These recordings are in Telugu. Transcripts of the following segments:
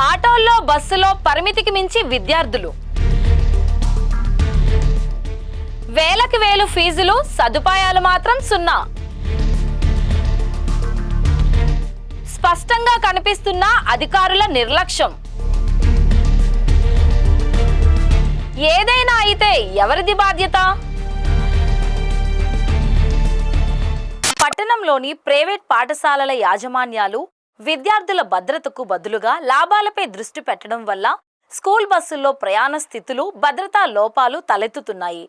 ఆటోల్లో బస్సులో పరిమితికి మించి విద్యార్థులు. వేలకి వేలు ఫీజులు, సదుపాయాలు మాత్రం సున్నా. స్పష్టంగా కనిపిస్తున్న అధికారుల నిర్లక్ష్యం. ఏదైనా అయితే ఎవరిది బాధ్యత? పట్టణంలోని ప్రైవేట్ పాఠశాలల యాజమాన్యాలు విద్యార్థుల భద్రతకు బదులుగా లాభాలపై దృష్టి పెట్టడం వల్ల స్కూల్ బస్సుల్లో ప్రయాణ స్థితులు, భద్రతా లోపాలు తలెత్తుతున్నాయి.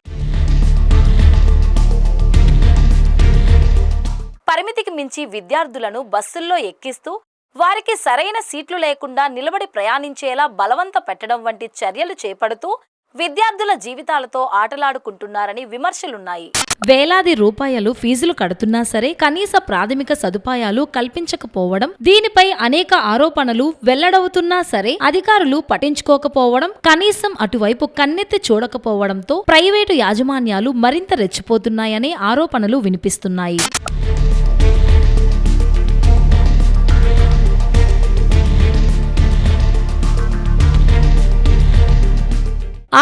పరిమితికి మించి విద్యార్థులను బస్సుల్లో ఎక్కిస్తూ వారికి సరైన సీట్లు లేకుండా నిలబడి ప్రయాణించేలా బలవంత పెట్టడం వంటి చర్యలు చేపడుతూ విద్యార్థుల జీవితాలతో ఆటలాడుకుంటున్నారని విమర్శలున్నాయి. వేలాది రూపాయలు ఫీజులు కడుతున్నా సరే కనీస ప్రాథమిక సదుపాయాలు కల్పించకపోవడం, దీనిపై అనేక ఆరోపణలు వెల్లడవుతున్నా సరే అధికారులు పట్టించుకోకపోవడం, కనీసం అటువైపు కన్నెత్తి చూడకపోవడంతో ప్రైవేటు యాజమాన్యాలు మరింత రెచ్చిపోతున్నాయనే ఆరోపణలు వినిపిస్తున్నాయి.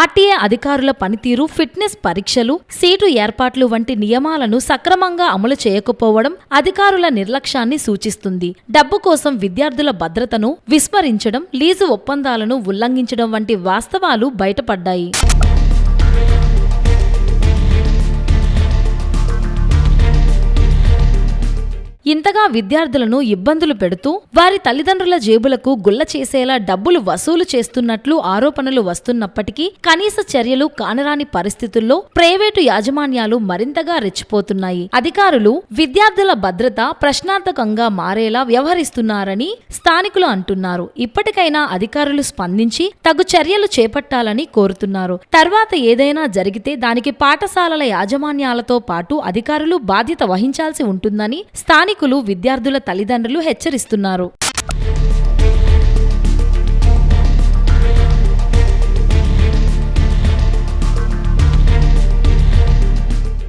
ఆర్టీఏ అధికారుల పనితీరు, ఫిట్నెస్ పరీక్షలు, సీటు ఏర్పాట్లు వంటి నియమాలను సక్రమంగా అమలు చేయకపోవడం అధికారుల నిర్లక్ష్యాన్ని సూచిస్తుంది. డబ్బు కోసం విద్యార్థుల భద్రతను విస్మరించడం, లీజు ఒప్పందాలను ఉల్లంఘించడం వంటి వాస్తవాలు బయటపడ్డాయి. ఇంతగా విద్యార్థులను ఇబ్బందులు పెడుతూ వారి తల్లిదండ్రుల జేబులకు గుల్ల చేసేలా డబ్బులు వసూలు చేస్తున్నట్లు ఆరోపణలు వస్తున్నప్పటికీ కనీస చర్యలు కానరాని పరిస్థితుల్లో ప్రైవేటు యాజమాన్యాలు మరింతగా రెచ్చిపోతున్నాయి. అధికారులు విద్యార్థుల భద్రత ప్రశ్నార్థకంగా మారేలా వ్యవహరిస్తున్నారని స్థానికులు అంటున్నారు. ఇప్పటికైనా అధికారులు స్పందించి తగు చర్యలు చేపట్టాలని కోరుతున్నారు. తర్వాత ఏదైనా జరిగితే దానికి పాఠశాలల యాజమాన్యాలతో పాటు అధికారులు బాధ్యత వహించాల్సి ఉంటుందని స్థానికులు, విద్యార్థుల తల్లిదండ్రులు హెచ్చరిస్తున్నారు.